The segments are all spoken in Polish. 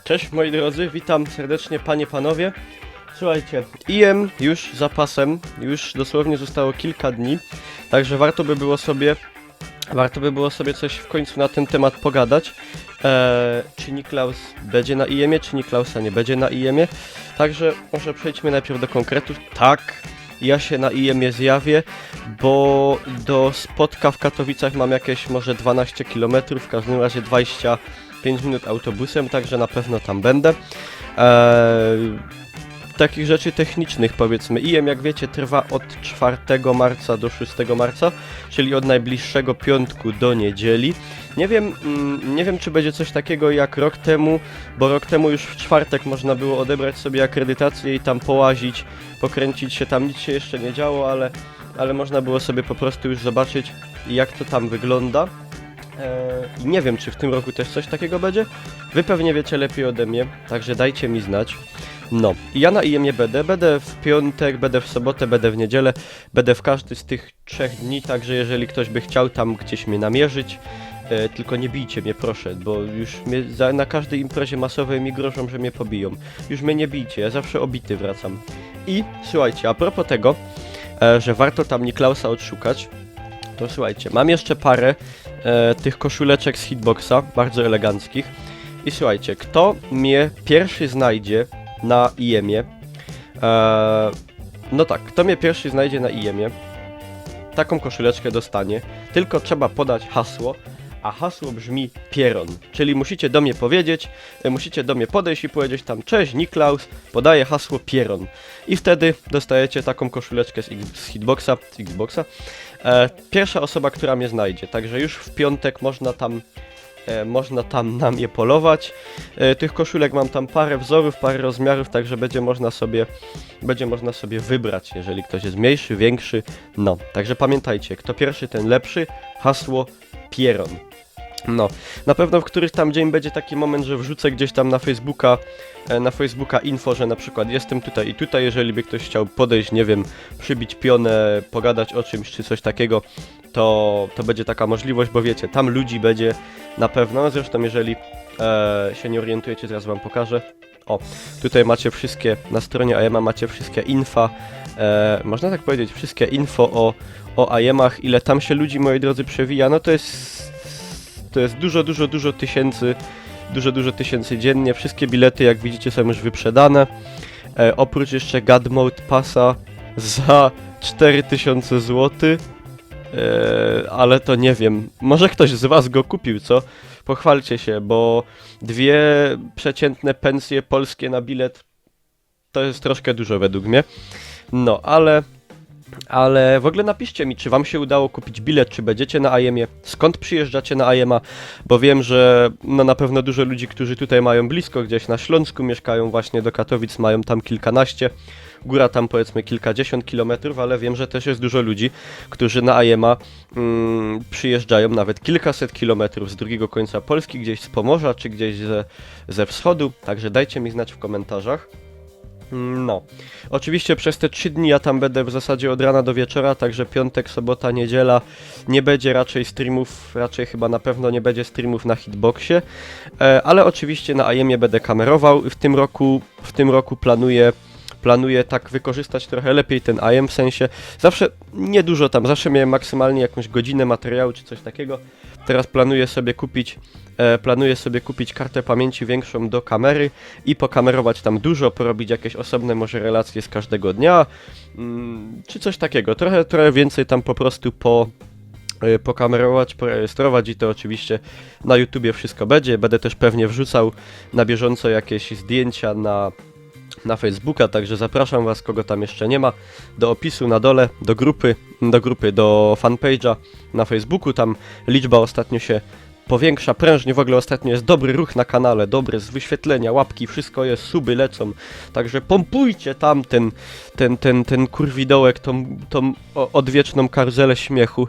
Cześć moi drodzy, witam serdecznie panie, panowie. Słuchajcie, IM już za pasem, już dosłownie zostało kilka dni, także warto by było sobie coś w końcu na ten temat pogadać. Czy Niklaus będzie na IM-ie, czy Niklausa nie będzie na IM-ie. Także może przejdźmy najpierw do konkretów. Tak, ja się na IM-ie zjawię, bo do spotka w Katowicach mam jakieś może 12 km, w każdym razie 25 minut autobusem, także na pewno tam będę. Takich rzeczy technicznych powiedzmy. IM, jak wiecie, trwa od 4 marca do 6 marca, czyli od najbliższego piątku do niedzieli. Nie wiem, czy będzie coś takiego jak rok temu, bo rok temu już w czwartek można było odebrać sobie akredytację i tam połazić, pokręcić się, tam nic się jeszcze nie działo, ale można było sobie po prostu już zobaczyć, jak to tam wygląda. I nie wiem, czy w tym roku też coś takiego będzie. Wy pewnie wiecie lepiej ode mnie, także dajcie mi znać. No, ja na IM-ie będę w piątek, będę w sobotę, będę w niedzielę, będę w każdy z tych 3 dni, także jeżeli ktoś by chciał tam gdzieś mnie namierzyć, tylko nie bijcie mnie proszę, bo już na każdej imprezie masowej mi grożą, że mnie pobiją. Już mnie nie bijcie, ja zawsze obity wracam. I słuchajcie, a propos tego, że warto tam Niklausa odszukać, to słuchajcie, mam jeszcze parę tych koszuleczek z hitboxa, bardzo eleganckich. I słuchajcie, kto mnie pierwszy znajdzie na IM-ie, no tak, kto mnie pierwszy znajdzie na IM-ie, taką koszuleczkę dostanie, tylko trzeba podać hasło, a hasło brzmi Pieron, czyli musicie do mnie powiedzieć, musicie do mnie podejść i powiedzieć tam: cześć Niklaus, podaję hasło Pieron i wtedy dostajecie taką koszuleczkę z hitboxa, z Xboxa. Pierwsza osoba, która mnie znajdzie, także już w piątek można tam na mnie polować. Tych koszulek mam tam parę wzorów, parę rozmiarów, także będzie można sobie wybrać, jeżeli ktoś jest mniejszy, większy. No, także pamiętajcie, kto pierwszy, ten lepszy. Hasło Pieron. No, na pewno w któryś tam dzień będzie taki moment, że wrzucę gdzieś tam na Facebooka info, że na przykład jestem tutaj i tutaj, jeżeli by ktoś chciał podejść, nie wiem, przybić pionę, pogadać o czymś czy coś takiego, to będzie taka możliwość, bo wiecie, tam ludzi będzie na pewno. Zresztą jeżeli się nie orientujecie, zaraz wam pokażę. O, tutaj macie wszystkie, na stronie IM-a macie wszystkie infa, można tak powiedzieć, wszystkie info o IM-ach, ile tam się ludzi, moi drodzy, przewija, no to jest dużo tysięcy dziennie. Wszystkie bilety, jak widzicie, są już wyprzedane. Oprócz jeszcze God Mode Passa za 4000 zł. Ale to nie wiem. Może ktoś z was go kupił, co? Pochwalcie się, bo 2 przeciętne pensje polskie na bilet to jest troszkę dużo według mnie. No, ale w ogóle napiszcie mi, czy wam się udało kupić bilet, czy będziecie na IM-ie, skąd przyjeżdżacie na IM-a, bo wiem, że no na pewno dużo ludzi, którzy tutaj mają blisko, gdzieś na Śląsku mieszkają właśnie do Katowic, mają tam kilkanaście, góra tam powiedzmy kilkadziesiąt kilometrów, ale wiem, że też jest dużo ludzi, którzy na IM-a przyjeżdżają nawet kilkaset kilometrów z drugiego końca Polski, gdzieś z Pomorza, czy gdzieś ze wschodu, także dajcie mi znać w komentarzach. No, oczywiście przez te 3 dni ja tam będę w zasadzie od rana do wieczora, także piątek, sobota, niedziela nie będzie raczej streamów, raczej chyba na pewno nie będzie streamów na hitboxie, ale oczywiście na IM-ie będę kamerował. W tym roku planuję tak wykorzystać trochę lepiej ten IM, w sensie zawsze niedużo tam, zawsze miałem maksymalnie jakąś godzinę materiału czy coś takiego. Teraz planuję sobie kupić kartę pamięci większą do kamery i pokamerować tam dużo, porobić jakieś osobne może relacje z każdego dnia, czy coś takiego. Trochę więcej tam po prostu pokamerować, porejestrować i to oczywiście na YouTubie wszystko będzie. Będę też pewnie wrzucał na bieżąco jakieś zdjęcia na Facebooka, także zapraszam was, kogo tam jeszcze nie ma, do opisu na dole, do fanpage'a na Facebooku. Tam liczba ostatnio się powiększa prężnie, w ogóle ostatnio jest dobry ruch na kanale, dobry, z wyświetlenia, łapki, wszystko jest, suby lecą, także pompujcie tam ten kurwidołek, tą odwieczną karuzelę śmiechu.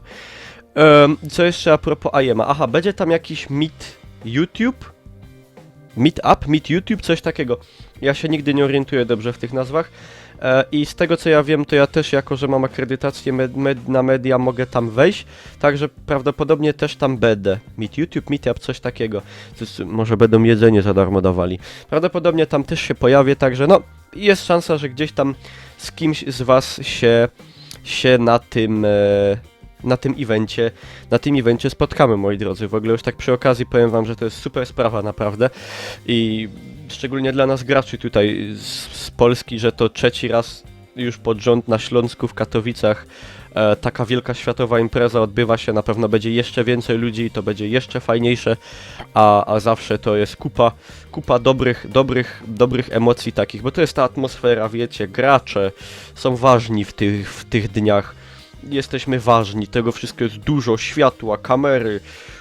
Co jeszcze a propos IM-a? Aha, będzie tam jakiś Meet YouTube, coś takiego. Ja się nigdy nie orientuję dobrze w tych nazwach. I z tego co ja wiem, to ja też jako, że mam akredytację na media, mogę tam wejść, także prawdopodobnie też tam będę. Meet YouTube, Meetup, coś takiego. Może będą jedzenie za darmo dawali. Prawdopodobnie tam też się pojawię, także no jest szansa, że gdzieś tam z kimś z was się na tym evencie spotkamy, moi drodzy. W ogóle już tak przy okazji powiem wam, że to jest super sprawa naprawdę i szczególnie dla nas graczy tutaj z Polski, że to trzeci raz już pod rząd na Śląsku w Katowicach taka wielka światowa impreza odbywa się, na pewno będzie jeszcze więcej ludzi i to będzie jeszcze fajniejsze, a zawsze to jest kupa dobrych emocji takich, bo to jest ta atmosfera, wiecie, gracze są ważni w tych dniach. Jesteśmy ważni, tego wszystko jest dużo, światła, kamery,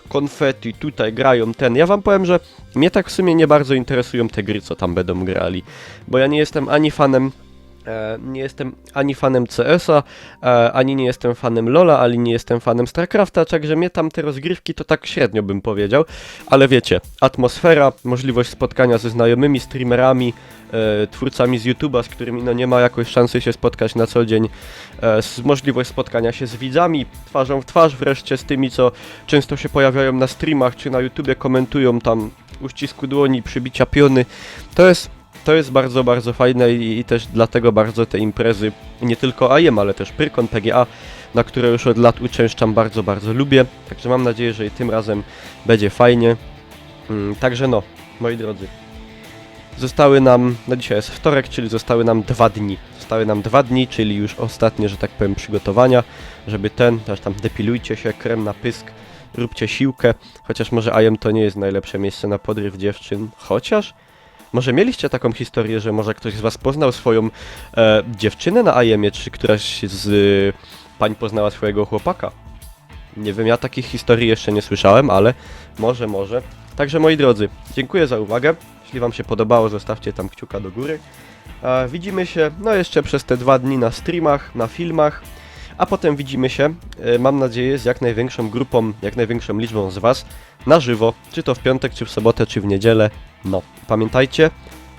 konfetti, tutaj grają ten. Ja wam powiem, że mnie tak w sumie nie bardzo interesują te gry, co tam będą grali, bo ja nie jestem ani fanem CS-a, ani nie jestem fanem LoL'a, ani nie jestem fanem StarCrafta, także mnie tam te rozgrywki to tak średnio bym powiedział, ale wiecie, atmosfera, możliwość spotkania ze znajomymi streamerami, twórcami z YouTube'a, z którymi no nie ma jakoś szansy się spotkać na co dzień, możliwość spotkania się z widzami twarzą w twarz, wreszcie z tymi, co często się pojawiają na streamach czy na YouTubie, komentują tam uścisku dłoni, przybicia piony, to jest bardzo, bardzo fajne i też dlatego bardzo te imprezy, nie tylko IEM, ale też Pyrkon, PGA, na które już od lat uczęszczam, bardzo, bardzo lubię. Także mam nadzieję, że i tym razem będzie fajnie. Także no, moi drodzy, zostały nam, no dzisiaj jest wtorek, czyli zostały nam 2 dni. Zostały nam 2 dni, czyli już ostatnie, że tak powiem, przygotowania, żeby też tam depilujcie się, krem na pysk, róbcie siłkę, chociaż może IEM to nie jest najlepsze miejsce na podryw dziewczyn, chociaż... Może mieliście taką historię, że może ktoś z was poznał swoją dziewczynę na IEM-ie, czy któraś z pań poznała swojego chłopaka? Nie wiem, ja takich historii jeszcze nie słyszałem, ale może. Także moi drodzy, dziękuję za uwagę. Jeśli wam się podobało, zostawcie tam kciuka do góry. Widzimy się, no jeszcze przez te 2 dni na streamach, na filmach, a potem widzimy się, mam nadzieję, z jak największą grupą, jak największą liczbą z was na żywo, czy to w piątek, czy w sobotę, czy w niedzielę. No, pamiętajcie,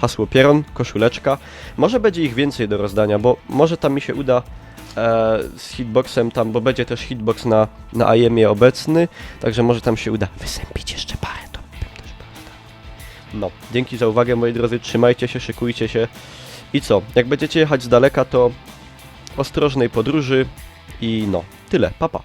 hasło Pieron, koszuleczka. Może będzie ich więcej do rozdania, bo może tam mi się uda z hitboxem tam, bo będzie też hitbox na IEM-ie obecny, także może tam się uda wysępić jeszcze parę, to bym też rozdał. No, dzięki za uwagę, moi drodzy, trzymajcie się, szykujcie się i co, jak będziecie jechać z daleka, to ostrożnej podróży i no, tyle, papa.